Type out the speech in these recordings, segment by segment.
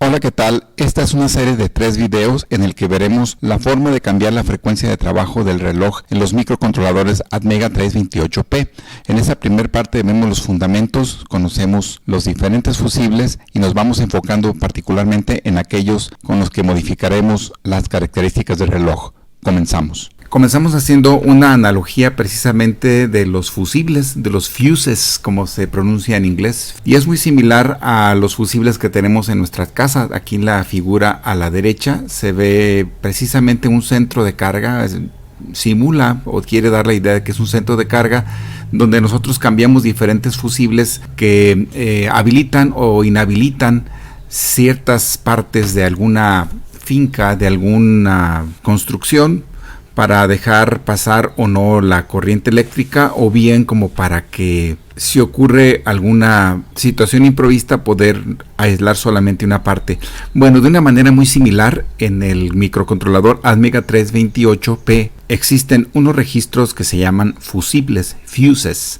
Hola, ¿qué tal? Esta es una serie de 3 videos en el que veremos la forma de cambiar la frecuencia de trabajo del reloj en los microcontroladores Atmega 328P. En esta primera parte vemos los fundamentos, conocemos los diferentes fusibles y nos vamos enfocando particularmente en aquellos con los que modificaremos las características del reloj. Comenzamos. Comenzamos haciendo una analogía precisamente de los fusibles, de los fuses, como se pronuncia en inglés. Y es muy similar a los fusibles que tenemos en nuestras casas. Aquí en la figura a la derecha se ve precisamente un centro de carga. Simula o quiere dar la idea de que es un centro de carga donde nosotros cambiamos diferentes fusibles que habilitan o inhabilitan ciertas partes de alguna finca, de alguna construcción, para dejar pasar o no la corriente eléctrica, o bien como para que si ocurre alguna situación imprevista poder aislar solamente una parte. Bueno, de una manera muy similar en el microcontrolador Atmega 328P existen unos registros que se llaman fusibles, fuses.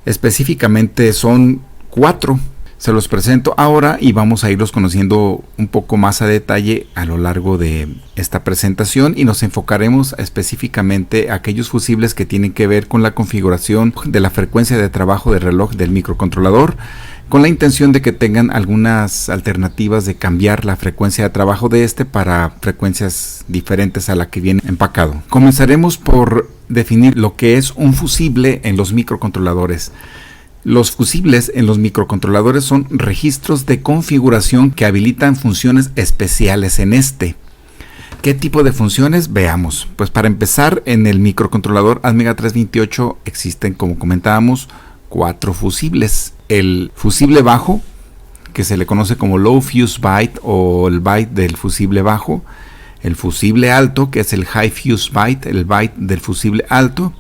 Específicamente son 4. Se los presento ahora y vamos a irlos conociendo un poco más a detalle a lo largo de esta presentación, y nos enfocaremos específicamente a aquellos fusibles que tienen que ver con la configuración de la frecuencia de trabajo del reloj del microcontrolador, con la intención de que tengan algunas alternativas de cambiar la frecuencia de trabajo de este para frecuencias diferentes a la que viene empacado. Comenzaremos por definir lo que es un fusible en los microcontroladores. Los fusibles en los microcontroladores son registros de configuración que habilitan funciones especiales en este. ¿Qué tipo de funciones? Veamos. Pues para empezar, en el microcontrolador Atmega 328 existen, como comentábamos, 4 fusibles. El fusible bajo, que se le conoce como low fuse byte o el byte del fusible bajo. El fusible alto, que es el high fuse byte, el byte del fusible alto.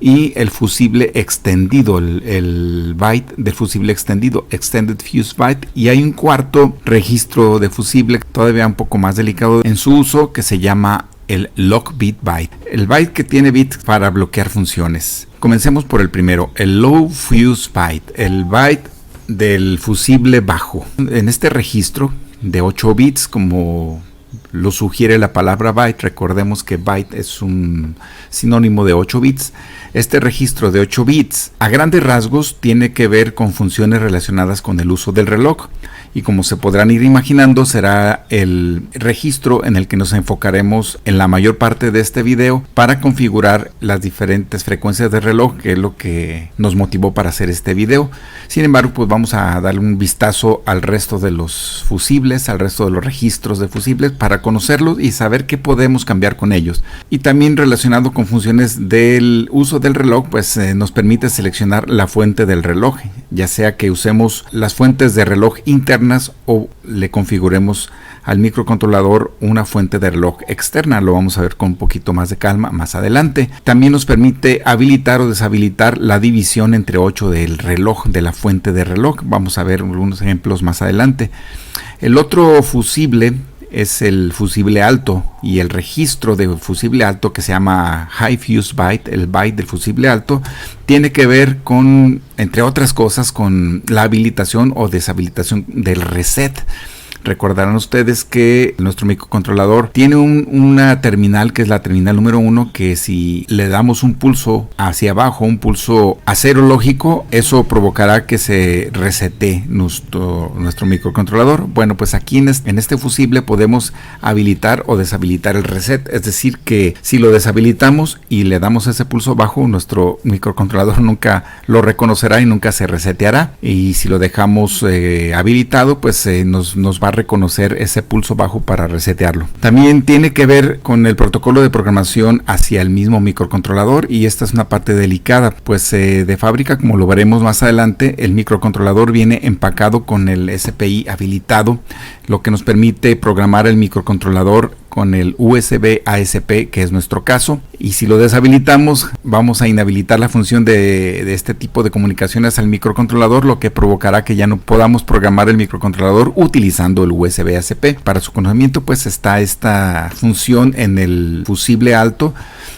Y el fusible extendido, el byte del fusible extendido, extended fuse byte. Y hay un cuarto registro de fusible todavía un poco más delicado en su uso, que se llama el lock bit byte, el byte que tiene bits para bloquear funciones. Comencemos por el primero, el low fuse byte, el byte del fusible bajo. En este registro de 8 bits, como lo sugiere la palabra byte, recordemos que byte es un sinónimo de 8 bits. Este registro de 8 bits a grandes rasgos tiene que ver con funciones relacionadas con el uso del reloj, y como se podrán ir imaginando, será el registro en el que nos enfocaremos en la mayor parte de este video para configurar las diferentes frecuencias del reloj, que es lo que nos motivó para hacer este video. Sin embargo, pues vamos a darle un vistazo al resto de los fusibles, al resto de los registros de fusibles, para conocerlos y saber qué podemos cambiar con ellos. Y también relacionado con funciones del uso del reloj, pues nos permite seleccionar la fuente del reloj, ya sea que usemos las fuentes de reloj internas o le configuremos al microcontrolador una fuente de reloj externa. Lo vamos a ver con un poquito más de calma más adelante. También nos permite habilitar o deshabilitar la división entre 8 del reloj, de la fuente de reloj. Vamos a ver algunos ejemplos más adelante. El otro fusible es el fusible alto, y el registro de fusible alto, que se llama high fuse byte, el byte del fusible alto, tiene que ver con, entre otras cosas, con la habilitación o deshabilitación del reset. Recordarán ustedes que nuestro microcontrolador tiene una terminal, que es la terminal número 1, que si le damos un pulso hacia abajo, un pulso a cero lógico, eso provocará que se resete nuestro microcontrolador. Bueno, pues aquí en este fusible podemos habilitar o deshabilitar el reset, es decir, que si lo deshabilitamos y le damos ese pulso bajo, nuestro microcontrolador nunca lo reconocerá y nunca se reseteará, y si lo dejamos habilitado, pues nos va a reconocer ese pulso bajo para resetearlo. También tiene que ver con el protocolo de programación hacia el mismo microcontrolador, y esta es una parte delicada, pues de fábrica, como lo veremos más adelante, el microcontrolador viene empacado con el SPI habilitado, lo que nos permite programar el microcontrolador con el USB ASP, que es nuestro caso, y si lo deshabilitamos vamos a inhabilitar la función de este tipo de comunicaciones al microcontrolador, lo que provocará que ya no podamos programar el microcontrolador utilizando el USB ASP. Para su conocimiento, pues está esta función en el fusible alto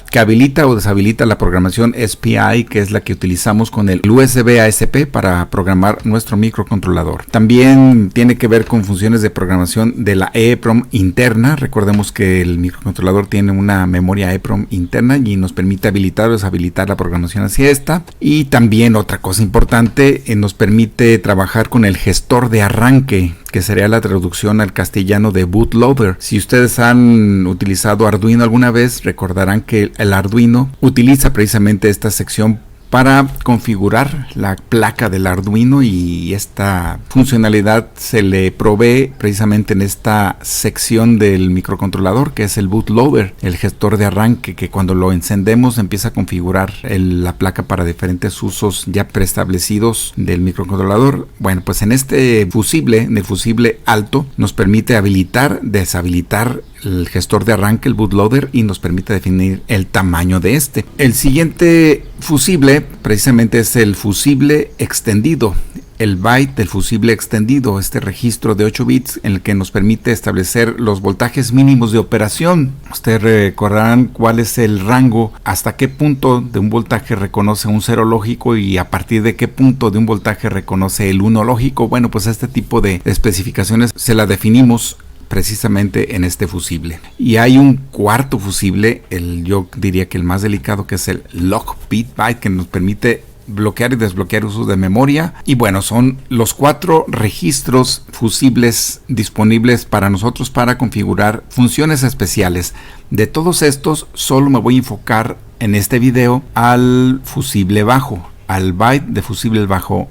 que habilita o deshabilita la programación SPI, que es la que utilizamos con el USB ASP para programar nuestro microcontrolador. También tiene que ver con funciones de programación de la EEPROM interna. Recordemos que el microcontrolador tiene una memoria EEPROM interna y nos permite habilitar o deshabilitar la programación hacia esta. Y también otra cosa importante, nos permite trabajar con el gestor de arranque, que sería la traducción al castellano de bootloader. Si ustedes han utilizado Arduino alguna vez, recordarán que el Arduino utiliza precisamente esta sección para configurar la placa del Arduino, y esta funcionalidad se le provee precisamente en esta sección del microcontrolador, que es el bootloader, el gestor de arranque, que cuando lo encendemos empieza a configurar la placa para diferentes usos ya preestablecidos del microcontrolador. Bueno, pues en este fusible, en el fusible alto, nos permite habilitar, deshabilitar el gestor de arranque, el bootloader, y nos permite definir el tamaño de este. El siguiente fusible precisamente es el fusible extendido, el byte del fusible extendido, este registro de 8 bits en el que nos permite establecer los voltajes mínimos de operación. Ustedes recordarán cuál es el rango, hasta qué punto de un voltaje reconoce un 0 lógico y a partir de qué punto de un voltaje reconoce el 1 lógico. Bueno, pues este tipo de especificaciones se las definimos precisamente en este fusible. Y hay un cuarto fusible, yo diría que el más delicado, que es el lock bit byte, que nos permite bloquear y desbloquear usos de memoria. Y bueno, son los 4 registros fusibles disponibles para nosotros para configurar funciones especiales. De todos estos, solo me voy a enfocar en este video al fusible bajo, al byte de fusible bajo,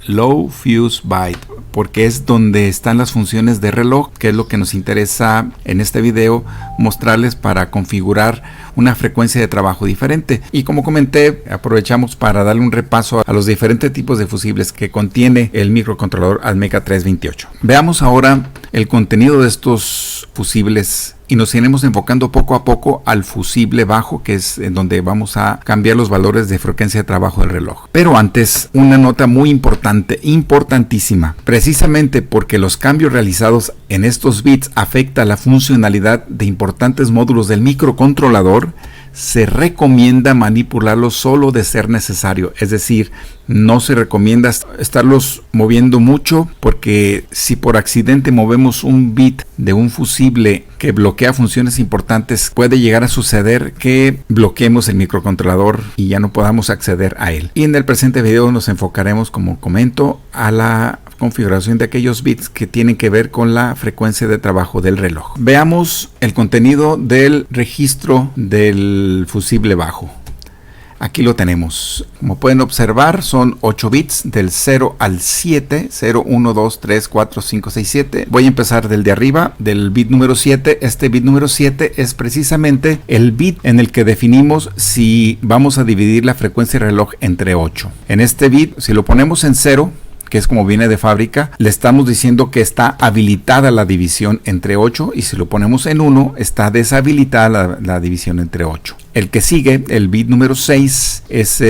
low fuse byte, porque es donde están las funciones de reloj, que es lo que nos interesa en este video mostrarles para configurar una frecuencia de trabajo diferente. Y como comenté, aprovechamos para darle un repaso a los diferentes tipos de fusibles que contiene el microcontrolador Atmega 328. Veamos ahora el contenido de estos fusibles y nos iremos enfocando poco a poco al fusible bajo, que es en donde vamos a cambiar los valores de frecuencia de trabajo del reloj. Pero antes, una nota muy importante, importantísima, precisamente porque los cambios realizados en estos bits afectan la funcionalidad de importantes módulos del microcontrolador. Se recomienda manipularlos solo de ser necesario, es decir, no se recomienda estarlos moviendo mucho, porque si por accidente movemos un bit de un fusible que bloquea funciones importantes, puede llegar a suceder que bloqueemos el microcontrolador y ya no podamos acceder a él. Y en el presente video nos enfocaremos, como comento, a la configuración de aquellos bits que tienen que ver con la frecuencia de trabajo del reloj. Veamos el contenido del registro del fusible bajo. Aquí lo tenemos. Como pueden observar, son 8 bits del 0 al 7, 0, 1, 2, 3, 4, 5, 6, 7. Voy a empezar del de arriba, del bit número 7. Este bit número 7 es precisamente el bit en el que definimos si vamos a dividir la frecuencia de reloj entre 8. En este bit, si lo ponemos en 0, que es como viene de fábrica, le estamos diciendo que está habilitada la división entre 8, y si lo ponemos en 1, está deshabilitada la división entre 8. El que sigue, el bit número 6, es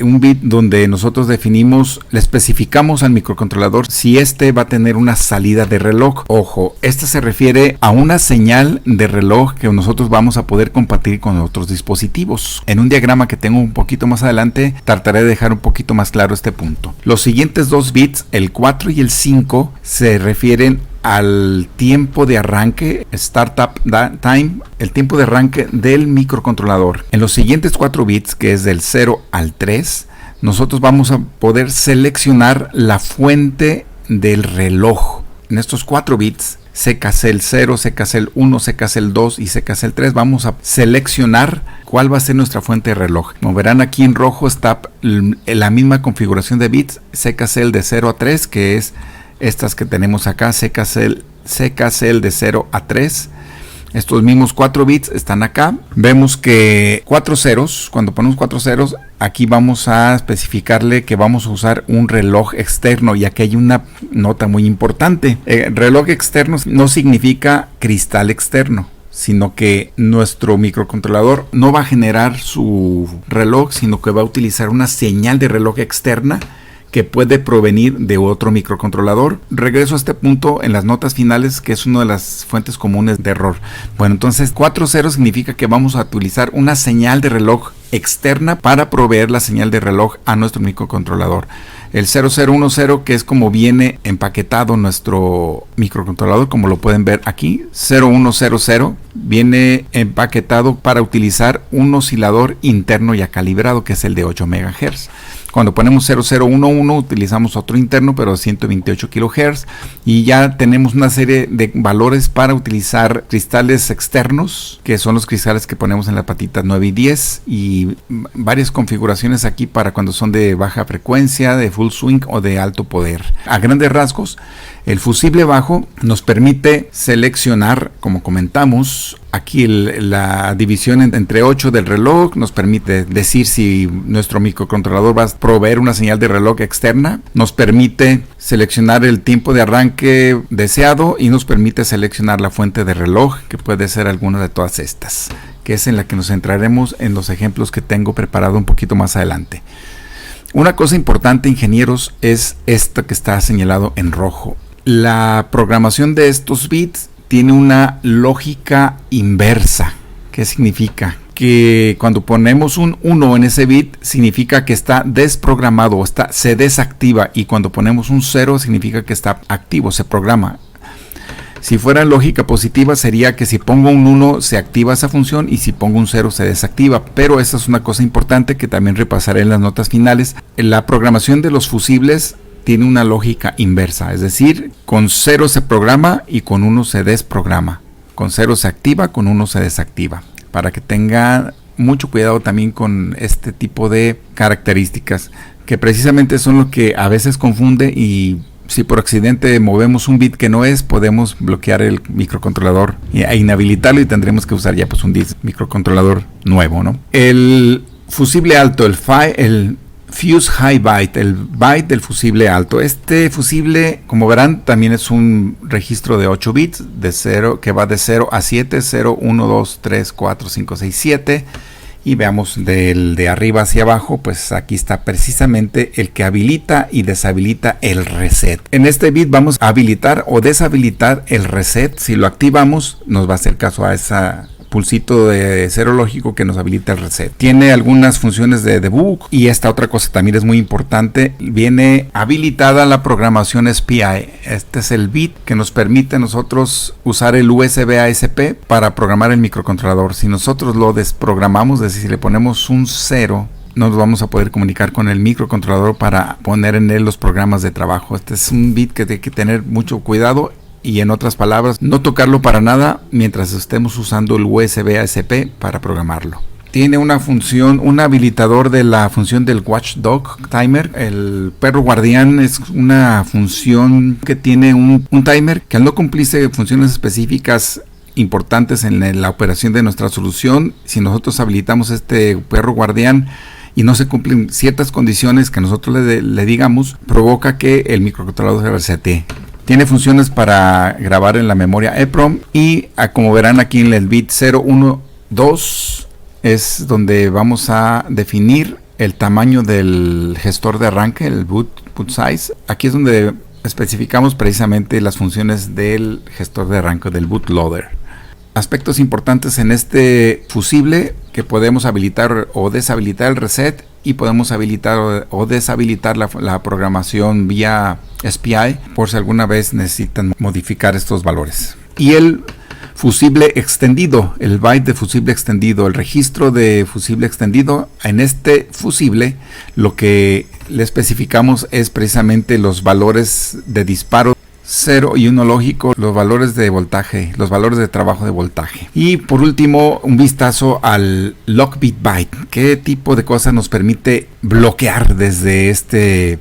un bit donde nosotros definimos, le especificamos al microcontrolador si este va a tener una salida de reloj. Ojo, este se refiere a una señal de reloj que nosotros vamos a poder compartir con otros dispositivos. En un diagrama que tengo un poquito más adelante, trataré de dejar un poquito más claro este punto. Los siguientes dos bits, el 4 y el 5, se refieren al tiempo de arranque, startup time, el tiempo de arranque del microcontrolador. En los siguientes 4 bits, que es del 0 al 3, nosotros vamos a poder seleccionar la fuente del reloj. En estos 4 bits, CKCL 0, CKCL 1, CKCL 2 y CKCL 3, vamos a seleccionar cuál va a ser nuestra fuente de reloj. Como verán, aquí en rojo está la misma configuración de bits, CKCL de 0 a 3, que es estas que tenemos acá, CKCL de 0 a 3. Estos mismos 4 bits están acá. Vemos que 4 ceros, cuando ponemos 4 ceros, aquí vamos a especificarle que vamos a usar un reloj externo, y aquí hay una nota muy importante. Reloj externo no significa cristal externo, sino que nuestro microcontrolador no va a generar su reloj, sino que va a utilizar una señal de reloj externa que puede provenir de otro microcontrolador. Regreso a este punto en las notas finales, que es una de las fuentes comunes de error. Bueno, entonces 40 significa que vamos a utilizar una señal de reloj externa para proveer la señal de reloj a nuestro microcontrolador. El 0010, que es como viene empaquetado nuestro microcontrolador, como lo pueden ver aquí, 0100, viene empaquetado para utilizar un oscilador interno ya calibrado, que es el de 8 MHz. Cuando ponemos 0011 utilizamos otro interno, pero 128 kHz, y ya tenemos una serie de valores para utilizar cristales externos, que son los cristales que ponemos en las patitas 9 y 10, y varias configuraciones aquí para cuando son de baja frecuencia, de full swing o de alto poder. A grandes rasgos, el fusible bajo nos permite seleccionar, como comentamos, aquí la división entre 8 del reloj, nos permite decir si nuestro microcontrolador va a proveer una señal de reloj externa, nos permite seleccionar el tiempo de arranque deseado y nos permite seleccionar la fuente de reloj, que puede ser alguna de todas estas, que es en la que nos centraremos en los ejemplos que tengo preparado un poquito más adelante. Una cosa importante, ingenieros, es esto que está señalado en rojo. La programación de estos bits tiene una lógica inversa. ¿Qué significa? Que cuando ponemos un 1 en ese bit significa que está desprogramado o se desactiva, y cuando ponemos un 0 significa que está activo, se programa. Si fuera lógica positiva sería que si pongo un 1 se activa esa función y si pongo un 0 se desactiva, pero esa es una cosa importante que también repasaré en las notas finales. La programación de los fusibles tiene una lógica inversa, es decir, con 0 se programa y con 1 se desprograma. Con 0 se activa, con 1 se desactiva. Para que tenga mucho cuidado también con este tipo de características, que precisamente son lo que a veces confunde, y si por accidente movemos un bit que no es, podemos bloquear el microcontrolador e inhabilitarlo, y tendremos que usar ya pues un microcontrolador nuevo, ¿no? El fusible alto, el Fuse High Byte, el byte del fusible alto. Este fusible, como verán, también es un registro de 8 bits, que va de 0 a 7, 0, 1, 2, 3, 4, 5, 6, 7. Y veamos de arriba hacia abajo, pues aquí está precisamente el que habilita y deshabilita el reset. En este bit vamos a habilitar o deshabilitar el reset. Si lo activamos, nos va a hacer caso a esa pulsito de cero lógico que nos habilita el reset. Tiene algunas funciones de debug, y esta otra cosa también es muy importante. Viene habilitada la programación SPI. Este es el bit que nos permite a nosotros usar el USB ASP para programar el microcontrolador. Si nosotros lo desprogramamos, es decir, si le ponemos un 0, no nos vamos a poder comunicar con el microcontrolador para poner en él los programas de trabajo. Este es un bit que hay que tener mucho cuidado, y en otras palabras, no tocarlo para nada mientras estemos usando el USB ASP para programarlo. Tiene una función, un habilitador de la función del Watchdog Timer. El perro guardián es una función que tiene un timer que, al no cumplirse funciones específicas importantes en la operación de nuestra solución, si nosotros habilitamos este perro guardián y no se cumplen ciertas condiciones que nosotros le digamos, provoca que el microcontrolador se resete. Tiene funciones para grabar en la memoria EEPROM, y como verán aquí en el bit 012 es donde vamos a definir el tamaño del gestor de arranque, el boot size. Aquí es donde especificamos precisamente las funciones del gestor de arranque, del bootloader. Aspectos importantes en este fusible: que podemos habilitar o deshabilitar el reset, y podemos habilitar o deshabilitar la programación vía SPI por si alguna vez necesitan modificar estos valores. Y el fusible extendido, el byte de fusible extendido, el registro de fusible extendido. En este fusible lo que le especificamos es precisamente los valores de disparo 0 y 1 lógico, los valores de voltaje, los valores de trabajo de voltaje. Y por último, un vistazo al lock bit byte. ¿Qué tipo de cosas nos permite bloquear desde este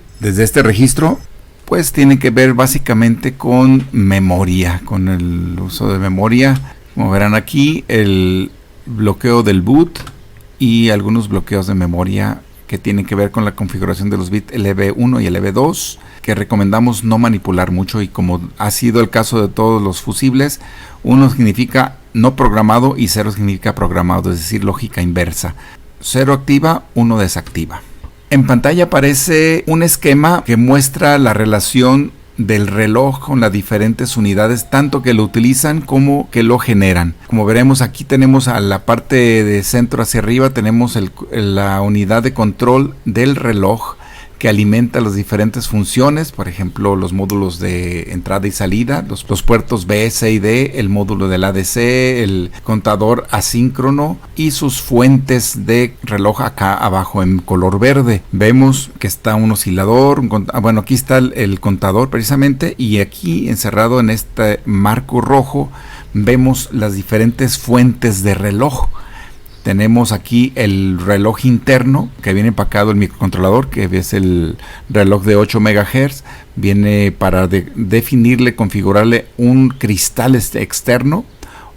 registro? Pues tiene que ver básicamente con memoria, con el uso de memoria. Como verán aquí, el bloqueo del boot y algunos bloqueos de memoria que tienen que ver con la configuración de los bits LB1 y LB2, que recomendamos no manipular mucho, y como ha sido el caso de todos los fusibles, 1 significa no programado y 0 significa programado, es decir, lógica inversa. 0 activa, 1 desactiva. En pantalla aparece un esquema que muestra la relación del reloj con las diferentes unidades, tanto que lo utilizan como que lo generan. Como veremos, aquí tenemos a la parte de centro hacia arriba, tenemos la unidad de control del reloj que alimenta las diferentes funciones, por ejemplo los módulos de entrada y salida, los puertos B, C y D, el módulo del ADC, el contador asíncrono y sus fuentes de reloj acá abajo en color verde. Vemos que está un oscilador, bueno, aquí está el contador precisamente, y aquí encerrado en este marco rojo vemos las diferentes fuentes de reloj. Tenemos aquí el reloj interno que viene empacado el microcontrolador, que es el reloj de 8 MHz. Viene para definirle, configurarle un cristal externo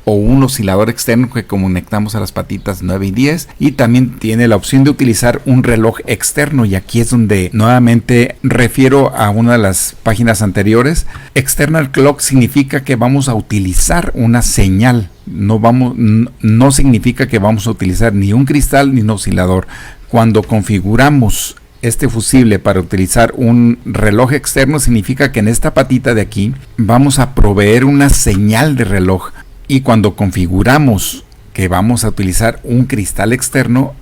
o un oscilador externo que conectamos a las patitas 9 y 10, y también tiene la opción de utilizar un reloj externo, y aquí es donde nuevamente refiero a una de las páginas anteriores. External clock significa que vamos a utilizar una señal, no significa que vamos a utilizar ni un cristal ni un oscilador. Cuando configuramos este fusible para utilizar un reloj externo, significa que en esta patita de aquí vamos a proveer una señal de reloj. Y cuando configuramos que vamos a utilizar un cristal externo,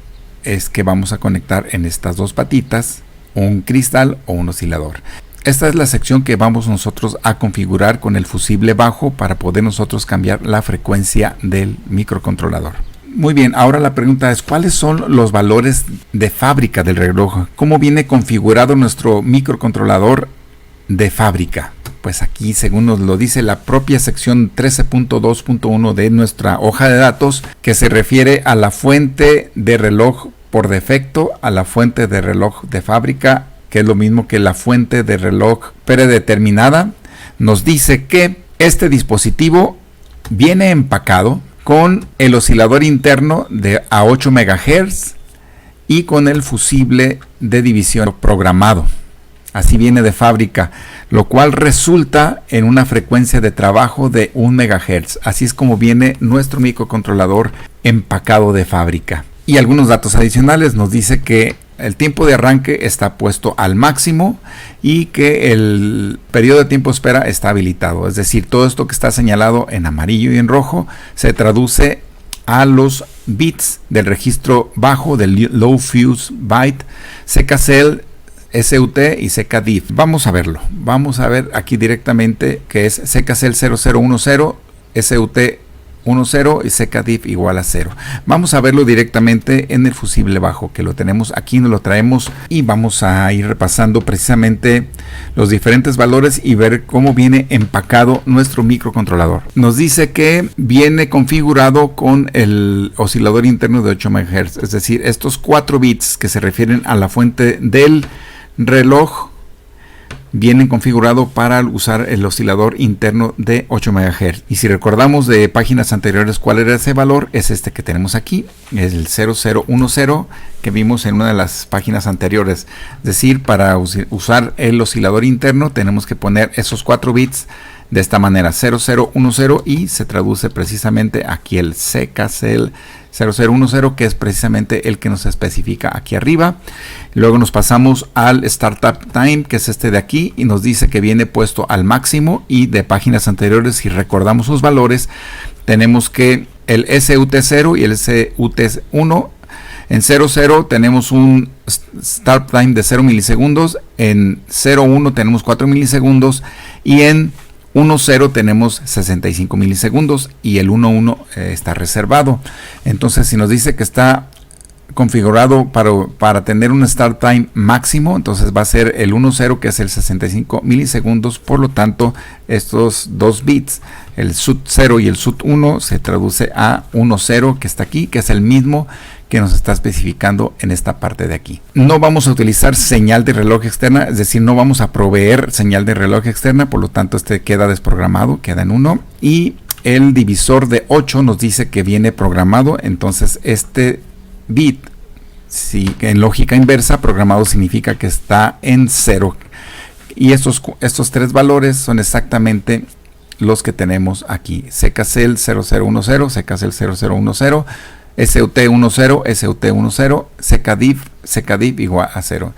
es que vamos a conectar en estas dos patitas un cristal o un oscilador. Esta es la sección que vamos nosotros a configurar con el fusible bajo para poder nosotros cambiar la frecuencia del microcontrolador. Muy bien, ahora la pregunta es: ¿cuáles son los valores de fábrica del reloj? ¿Cómo viene configurado nuestro microcontrolador de fábrica? Pues aquí, según nos lo dice la propia sección 13.2.1 de nuestra hoja de datos, que se refiere a la fuente de reloj por defecto, a la fuente de reloj de fábrica, que es lo mismo que la fuente de reloj predeterminada, nos dice que este dispositivo viene empacado con el oscilador interno a 8 MHz y con el fusible de división programado. Así viene de fábrica, lo cual resulta en una frecuencia de trabajo de 1 MHz. Así es como viene nuestro microcontrolador empacado de fábrica. Y algunos datos adicionales: nos dice que el tiempo de arranque está puesto al máximo y que el periodo de tiempo de espera está habilitado. Es decir, todo esto que está señalado en amarillo y en rojo se traduce a los bits del registro bajo, del Low Fuse Byte, CKCL, SUT y CKDIF. Vamos a verlo. Vamos a ver aquí directamente que es CKCL 0010, SUT 10 y CKDIF igual a 0. Vamos a verlo directamente en el fusible bajo, que lo tenemos aquí, nos lo traemos, y vamos a ir repasando precisamente los diferentes valores y ver cómo viene empacado nuestro microcontrolador. Nos dice que viene configurado con el oscilador interno de 8 MHz, es decir, estos 4 bits que se refieren a la fuente del reloj vienen configurados para usar el oscilador interno de 8 MHz. Y si recordamos de páginas anteriores cuál era ese valor, es este que tenemos aquí, es el 0010 que vimos en una de las páginas anteriores. Es decir, para usar el oscilador interno tenemos que poner esos 4 bits de esta manera, 0010, y se traduce precisamente aquí el CKCL 0010, que es precisamente el que nos especifica aquí arriba. Luego nos pasamos al Startup Time, que es este de aquí, y nos dice que viene puesto al máximo. Y de páginas anteriores, si recordamos sus valores, tenemos que el SUT0 y el SUT1. En 00 tenemos un Start Time de 0 milisegundos, en 01 tenemos 4 milisegundos, y en 1.0 tenemos 65 milisegundos, y el 1.1 está reservado. Entonces, si nos dice que está configurado para tener un start time máximo, entonces va a ser el 1.0, que es el 65 milisegundos. Por lo tanto, estos dos bits, el SUT0 y el SUT1, se traduce a 1.0, que está aquí, que es el mismo que nos está especificando en esta parte de aquí. No vamos a utilizar señal de reloj externa, es decir, no vamos a proveer señal de reloj externa, por lo tanto este queda desprogramado, queda en 1, y el divisor de 8 nos dice que viene programado. Entonces este bit, si en lógica inversa, programado significa que está en 0, y estos tres valores son exactamente los que tenemos aquí: CKCL 0010, CKCL 0010, SUT10, SUT10, CKDIV igual a 0.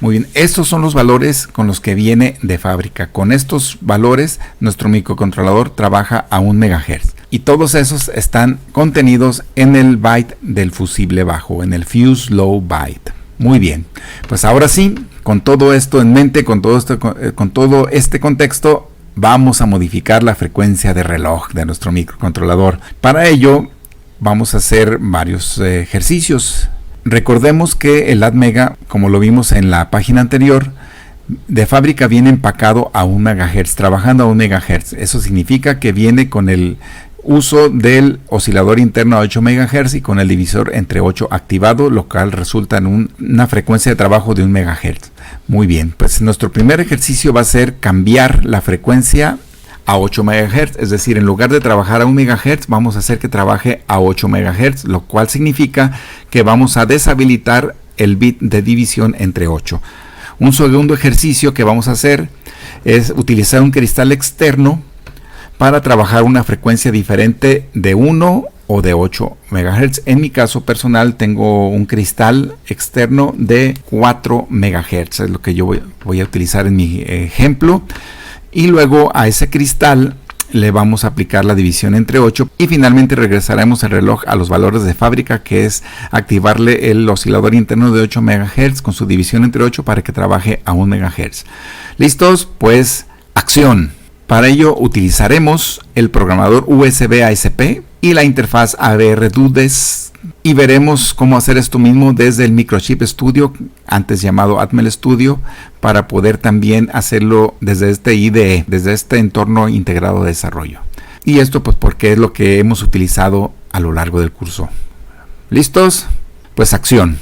Muy bien, estos son los valores con los que viene de fábrica. Con estos valores, nuestro microcontrolador trabaja a 1 MHz. Y todos esos están contenidos en el byte del fusible bajo, en el fuse low byte. Muy bien, pues ahora sí, con todo esto en mente, con todo este contexto, vamos a modificar la frecuencia de reloj de nuestro microcontrolador. Para ello, vamos a hacer varios ejercicios. Recordemos que el ATmega, como lo vimos en la página anterior, de fábrica viene empacado a 1 MHz, trabajando a 1 MHz. Eso significa que viene con el uso del oscilador interno a 8 MHz y con el divisor entre 8 activado, lo cual resulta en una frecuencia de trabajo de 1 MHz. Muy bien, pues nuestro primer ejercicio va a ser cambiar la frecuencia a 8 MHz, es decir, en lugar de trabajar a 1 MHz, vamos a hacer que trabaje a 8 MHz, lo cual significa que vamos a deshabilitar el bit de división entre 8. Un segundo ejercicio que vamos a hacer es utilizar un cristal externo para trabajar una frecuencia diferente de 1 o de 8 MHz. En mi caso personal tengo un cristal externo de 4 MHz, es lo que yo voy a utilizar en mi ejemplo. Y luego a ese cristal le vamos a aplicar la división entre 8 y finalmente regresaremos el reloj a los valores de fábrica, que es activarle el oscilador interno de 8 MHz con su división entre 8 para que trabaje a 1 MHz. ¿Listos? Pues acción. Para ello utilizaremos el programador USB ASP y la interfaz ABR-DUDES y veremos cómo hacer esto mismo desde el Microchip Studio, antes llamado Atmel Studio, para poder también hacerlo desde este IDE, desde este entorno integrado de desarrollo. Y esto pues porque es lo que hemos utilizado a lo largo del curso. ¿Listos? Pues acción.